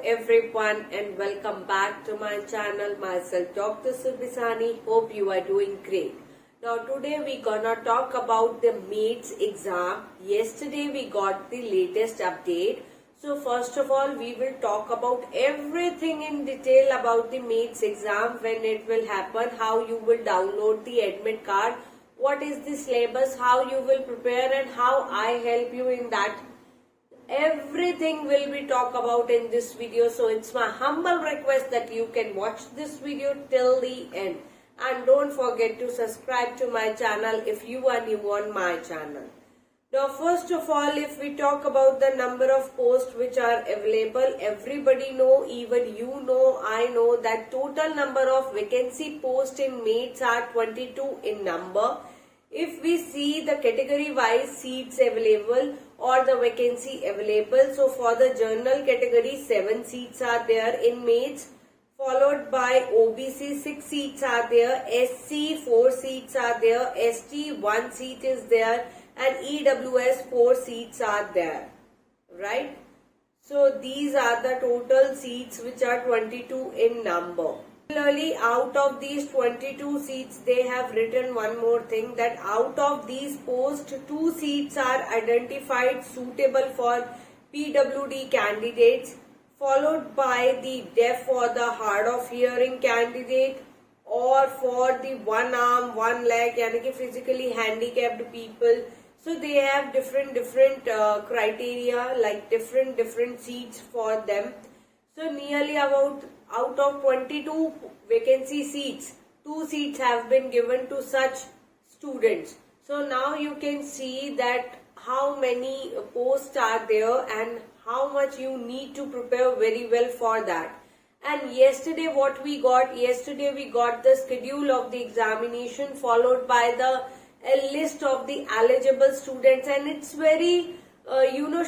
everyone and welcome back to my channel. Myself Dr. Subisani. Hope you are doing great. Now today we gonna talk about the MAIDS exam. Yesterday we got the latest update. So first of all we will talk about everything in detail about the MAIDS exam, when it will happen, how you will download the admit card, what is the syllabus, how you will prepare and how I help you in that. Everything will be talked about in this video, so it's my humble request that you can watch this video till the end, and don't forget to subscribe to my channel if you are new on my channel. Now first of all, if we talk about the number of posts which are available, everybody know, even you know, I know that total number of vacancy posts in MAIDS are 22 in number. If we see the category wise seats available or the vacancy available, so for the general category 7 seats are there in MAIDS, followed by OBC 6 seats are there, SC 4 seats are there, ST 1 seat is there, and EWS 4 seats are there, right? So these are the total seats which are 22 in number. Similarly, out of these 22 seats, they have written one more thing, that out of these posts, 2 seats are identified suitable for PWD candidates, followed by the deaf or the hard of hearing candidate, or for the one arm, one leg, yani physically handicapped people. So they have different criteria, like different seats for them. So nearly about out of 22 vacancy seats, 2 seats have been given to such students. So now you can see that how many posts are there and how much you need to prepare very well for that. And yesterday what we got? Yesterday we got the schedule of the examination followed by a list of the eligible students, and it's very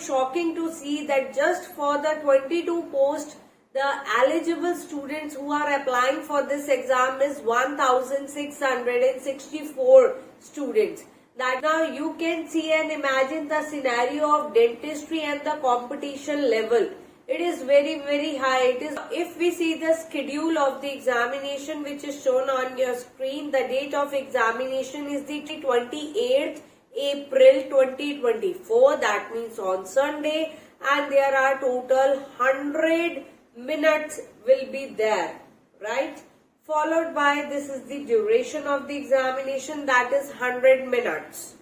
shocking to see that just for the 22 posts, the eligible students who are applying for this exam is 1664 students. That now you can see and imagine the scenario of dentistry and the competition level. It is very high. It is, if we see the schedule of the examination which is shown on your screen, the date of examination is the 28th April 2024. That means on Sunday, and there are total 100 minutes will be there, right? Followed by, this is the duration of the examination, that is 100 minutes.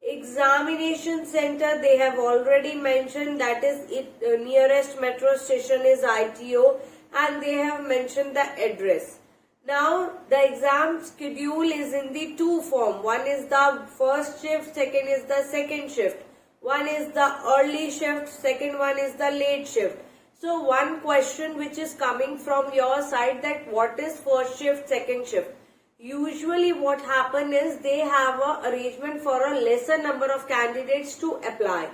Examination center, they have already mentioned, that is nearest metro station is ITO, and they have mentioned the address. Now the exam schedule is in the 2 form. One is the first shift, second is the second shift. One is the early shift, second one is the late shift. So one question which is coming from your side, that what is first shift, second shift? Usually what happen is they have a arrangement for a lesser number of candidates to apply.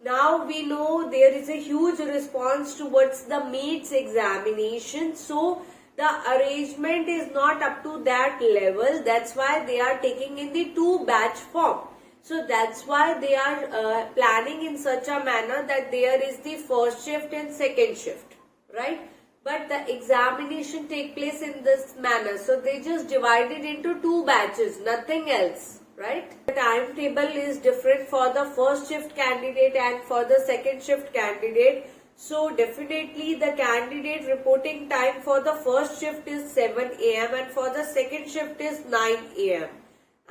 Now we know there is a huge response towards the MAIDS examination, so the arrangement is not up to that level. That's why they are taking in the 2 batch form. So that's why they are planning in such a manner that there is the first shift and second shift, right? But the examination take place in this manner. So they just divide it into 2 batches, nothing else, right? The timetable is different for the first shift candidate and for the second shift candidate. So definitely the candidate reporting time for the first shift is 7 AM and for the second shift is 9 AM.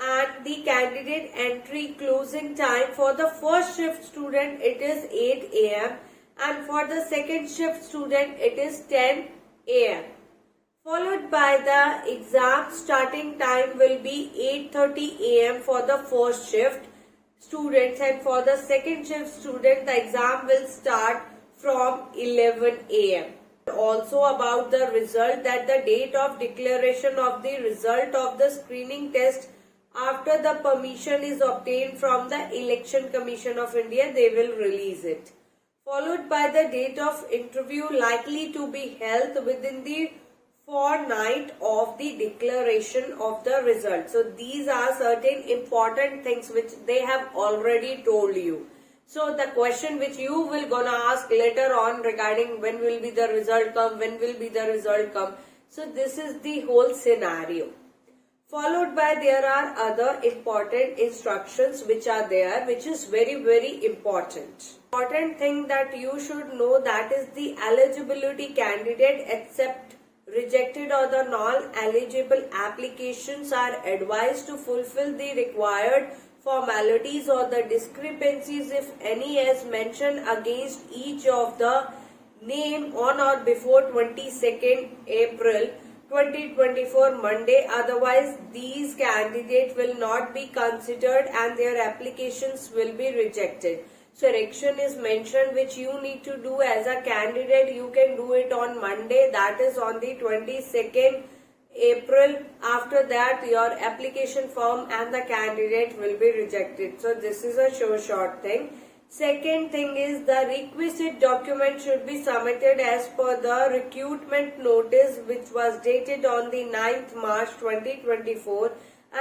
And the candidate entry closing time for the first shift student, it is 8 AM, and for the second shift student it is 10 AM. Followed by the exam starting time will be 8:30 AM for the first shift students, and for the second shift student the exam will start from 11 AM. Also about the result, that the date of declaration of the result of the screening test after the permission is obtained from the Election Commission of India, they will release it. Followed by the date of interview likely to be held within the fortnight of the declaration of the result. So these are certain important things which they have already told you. So the question which you will gonna ask later on regarding when will be the result come, when will be the result come. So this is the whole scenario. Followed by there are other important instructions which are there, which is very important. Important thing that you should know, that is the eligibility candidate except rejected or the non-eligible applications are advised to fulfill the required formalities or the discrepancies, if any, as mentioned against each of the name on or before 22nd April 2024 Monday. Otherwise, these candidates will not be considered and their applications will be rejected. So correction is mentioned which you need to do as a candidate. You can do it on Monday, that is on the 22nd April. After that, your application form and the candidate will be rejected. So this is a short thing. Second thing is the requisite document should be submitted as per the recruitment notice which was dated on the 9th March 2024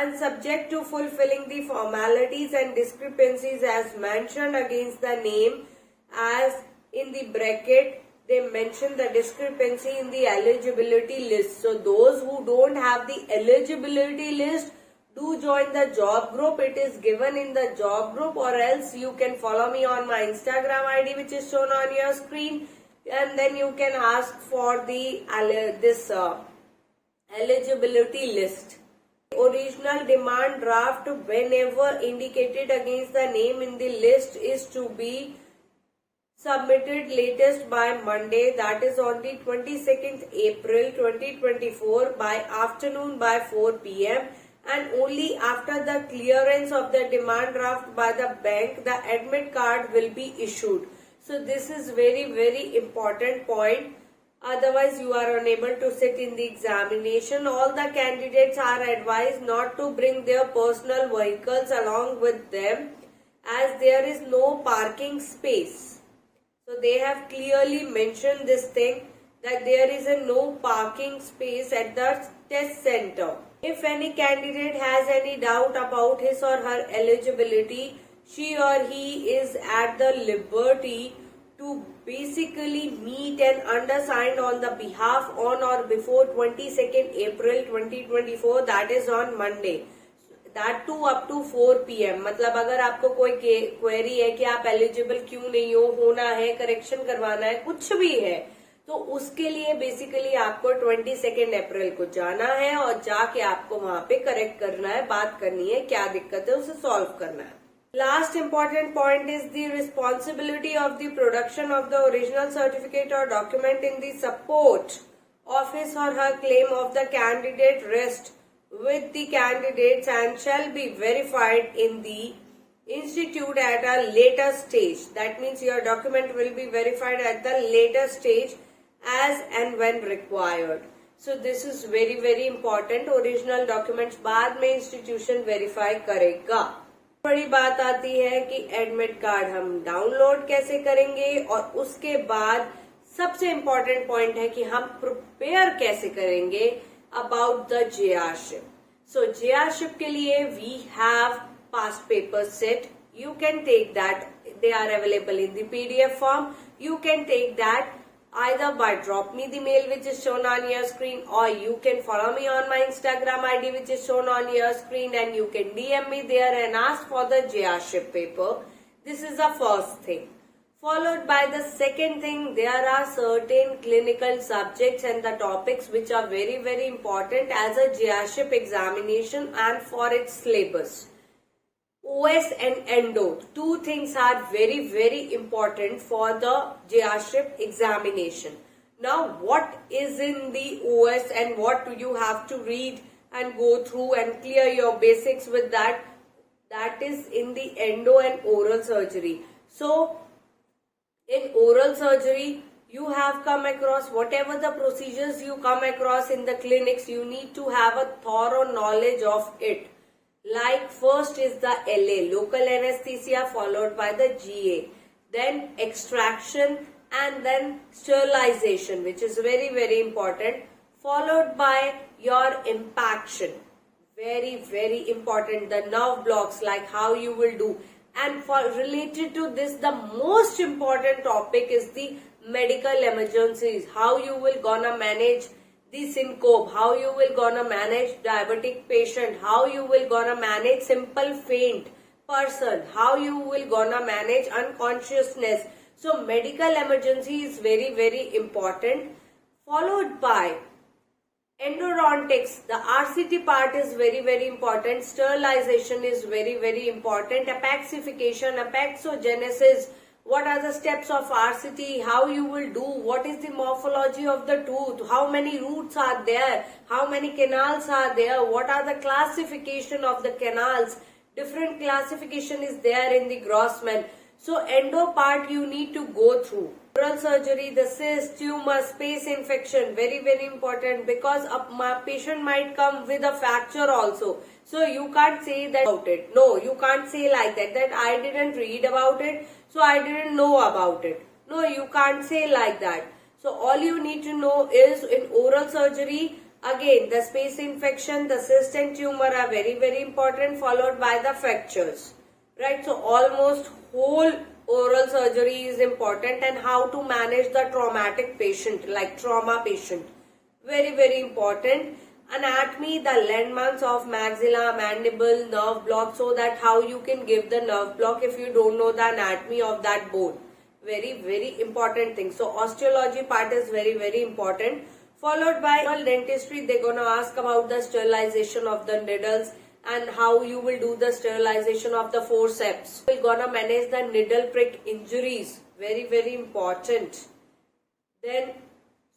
and subject to fulfilling the formalities and discrepancies as mentioned against the name, as in the bracket they mention the discrepancy in the eligibility list. So those who don't have the eligibility list, do join the job group. It is given in the job group, or else you can follow me on my Instagram ID which is shown on your screen, and then you can ask for the eligibility list. Original demand draft, whenever indicated against the name in the list, is to be submitted latest by Monday, that is on the 22nd April 2024 by afternoon by 4 p.m. and only after the clearance of the demand draft by the bank, the admit card will be issued. So this is very important point. Otherwise, you are unable to sit in the examination. All the candidates are advised not to bring their personal vehicles along with them, as there is no parking space. So they have clearly mentioned this thing, that there is a no parking space at the test center. If any candidate has any doubt about his or her eligibility, she or he is at the liberty to basically meet and undersign on the behalf on or before 22nd April 2024, that is on Monday. That too up to 4 PM. मतलब अगर आपको कोई query है कि आप eligible क्यों नहीं हो, होना है, करेक्शन करवाना है, कुछ भी है, तो उसके लिए बेसिकली आपको 22nd अप्रैल को जाना है और जाके आपको वहां पे करेक्ट करना है, बात करनी है, क्या दिक्कत है उसे सॉल्व करना है. Last important point is the responsibility of the production of the original certificate or document in the support of his or her claim of the candidate rests with the candidates and shall be verified in the institute at a later stage. That means your document will be verified at the later stage as and when required. So this is very important. Original documents बाद में institution verify करेगा. बड़ी बात आती है कि admit card हम download कैसे करेंगे, और उसके बाद सबसे इम्पोर्टेंट पॉइंट है कि हम प्रिपेयर कैसे करेंगे about the Jrship. So Jrship के लिए we have past paper set. You can take that. They are available in the PDF form. You can take that either by drop me the mail which is shown on your screen, or you can follow me on my Instagram ID which is shown on your screen, and you can DM me there and ask for the Jrship paper. This is the first thing. Followed by the second thing, there are certain clinical subjects and the topics which are very important as a Jrship examination and for its syllabus. OS and Endo, two things are very important for the Jrship examination. Now, what is in the OS and what do you have to read and go through and clear your basics with that? That is in the Endo and Oral Surgery. So, in Oral Surgery, you have come across whatever the procedures you come across in the clinics, you need to have a thorough knowledge of it. Like first is the LA, local anesthesia, followed by the GA, then extraction and then sterilization, which is very important, followed by your impaction. Very important, the nerve blocks, like how you will do, And for related to this, the most important topic is the medical emergencies. How you will gonna manage the syncope, how you will gonna manage diabetic patient, how you will gonna manage simple faint person, how you will gonna manage unconsciousness. So medical emergency is very, very important. Followed by endodontics, the RCT part is very, very important. Sterilization is very, very important. Apexification, apexogenesis, what are the steps of RCT, how you will do, what is the morphology of the tooth, how many roots are there, how many canals are there, what are the classification of the canals, different classification is there in the Grossman. So endo part you need to go through. Oral surgery, the cyst, tumor, space infection, very, very important, because a patient might come with a fracture also. So you can't say that about it. No, you can't say like that I didn't read about it, so I didn't know about it. No, you can't say like that. So all you need to know is in oral surgery, again the space infection, the cyst and tumor are very, very important, followed by the fractures. Right, so almost whole oral surgery is important, and how to manage the traumatic patient, like trauma patient. Very, very important. Anatomy, the landmarks of maxilla, mandible, nerve block, so that how you can give the nerve block if you don't know the anatomy of that bone. Very, very important thing. So osteology part is very, very important. Followed by dentistry, they're gonna ask about the sterilization of the needles and how you will do the sterilization of the forceps. You're gonna manage the needle prick injuries. Very, very important. Then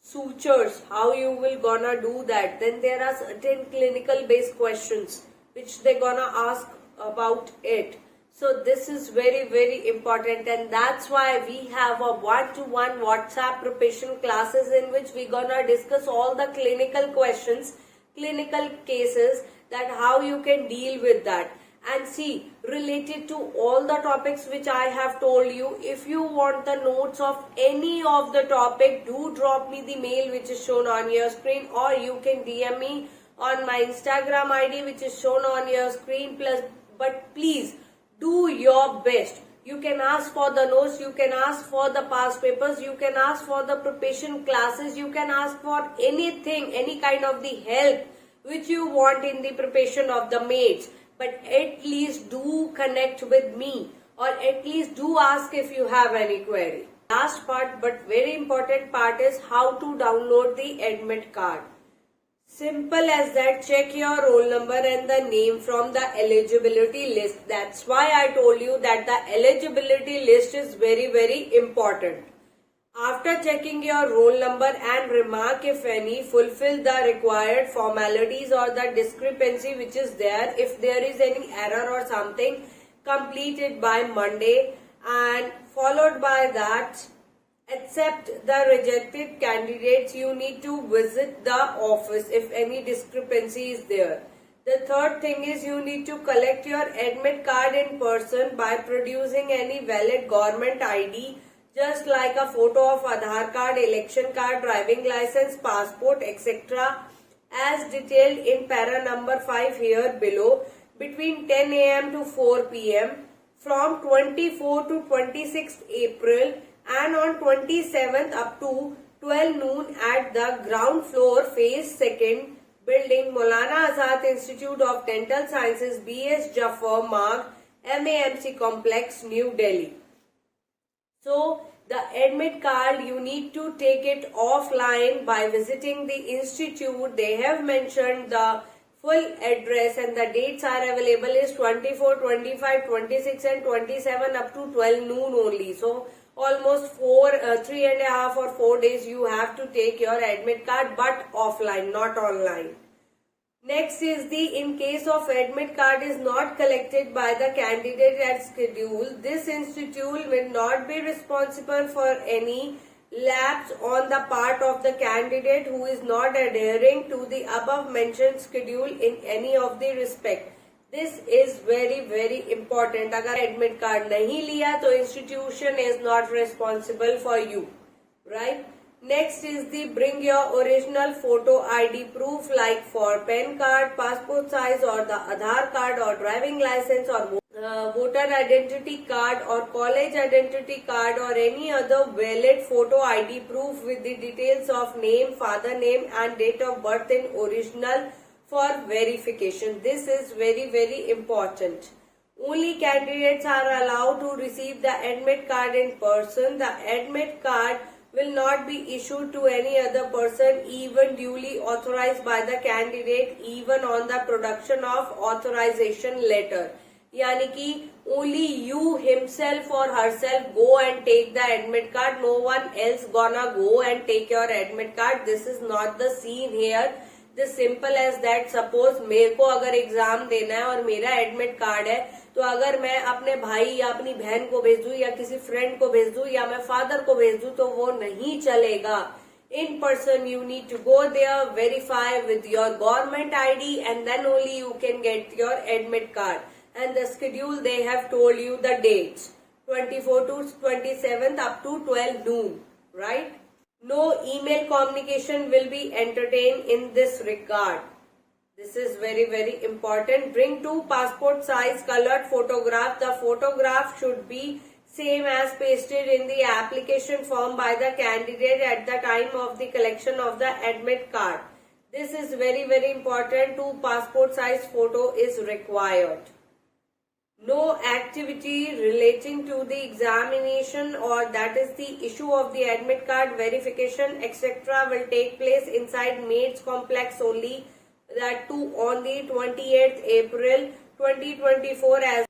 sutures, how you will gonna do that. Then there are certain clinical based questions which they're gonna ask about it. So this is very, very important, and that's why we have a one-to-one WhatsApp preparation classes in which we're gonna discuss all the clinical questions, clinical cases, that how you can deal with that. And see, related to all the topics which I have told you, if you want the notes of any of the topic, do drop me the mail which is shown on your screen, or you can DM me on my Instagram ID which is shown on your screen. But please do your best. You can ask for the notes, you can ask for the past papers, you can ask for the preparation classes, you can ask for anything, any kind of the help which you want in the preparation of the MAIDS. But at least do connect with me, or at least do ask if you have any query. Last part, but very important part, is how to download the admit card. Simple as that. Check your roll number and the name from the eligibility list. That's why I told you that the eligibility list is very, very important. After checking your roll number and remark, if any, fulfill the required formalities or the discrepancy which is there. If there is any error or something, complete it by Monday, and followed by that, accept the rejected candidates. You need to visit the office if any discrepancy is there. The third thing is you need to collect your admit card in person by producing any valid government ID, just like a photo of Aadhaar card, election card, driving license, passport, etc. as detailed in para number 5 here below, between 10 am to 4 pm from 24 to 26th April and on 27th up to 12 noon at the ground floor, phase 2nd, building, Maulana Azad Institute of Dental Sciences, BS Jafar Marg, MAMC Complex, New Delhi. So the admit card, you need to take it offline by visiting the institute. They have mentioned the full address, and the dates are available is 24, 25, 26 and 27 up to 12 noon only. So almost 3.5 or 4 days you have to take your admit card, but offline, not online. Next is in case of admit card is not collected by the candidate as scheduled, this institute will not be responsible for any lapse on the part of the candidate who is not adhering to the above mentioned schedule in any of the respect. This is very, very important. Agar admit card nahi liya, to institution is not responsible for you, right? Next is bring your original photo ID proof, like for PAN card, passport size, or the Aadhaar card or driving license or voter identity card or college identity card or any other valid photo ID proof with the details of name, father name and date of birth in original for verification. This is very, very important. Only candidates are allowed to receive the admit card in person. The admit card will not be issued to any other person, even duly authorized by the candidate, even on the production of authorization letter. यानी कि only you himself or herself go and take the admit card. No one else gonna go and take your admit card. This is not the scene here. This simple as that. Suppose मेरे को अगर exam देना है और मेरा admit card है, तो अगर मैं अपने भाई या अपनी बहन को भेज दूं या किसी फ्रेंड को भेज दूं या मैं फादर को भेज दूं तो वो नहीं चलेगा. In person you need to go there, verify with your government ID and then only you can get your admit card. And the schedule they have told you the dates 24 to 27th up to 12 noon, right? No email communication will be entertained in this regard. This is very, very important. Bring 2 passport size colored photograph. The photograph should be same as pasted in the application form by the candidate at the time of the collection of the admit card. This is very, very important. 2 passport size photo is required. No activity relating to the examination or that is the issue of the admit card verification etc. will take place inside MAIDS complex only, that too on the 28th April 2024 as.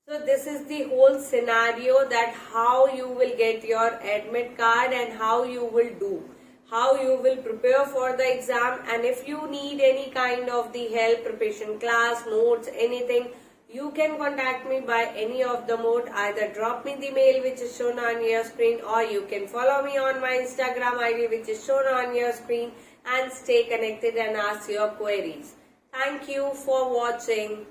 So this is the whole scenario, that how you will get your admit card and how you will do, how you will prepare for the exam. And if you need any kind of the help, preparation class, notes, anything, you can contact me by any of the mode. Either drop me the mail which is shown on your screen, or you can follow me on my Instagram ID which is shown on your screen and stay connected and ask your queries. Thank you for watching.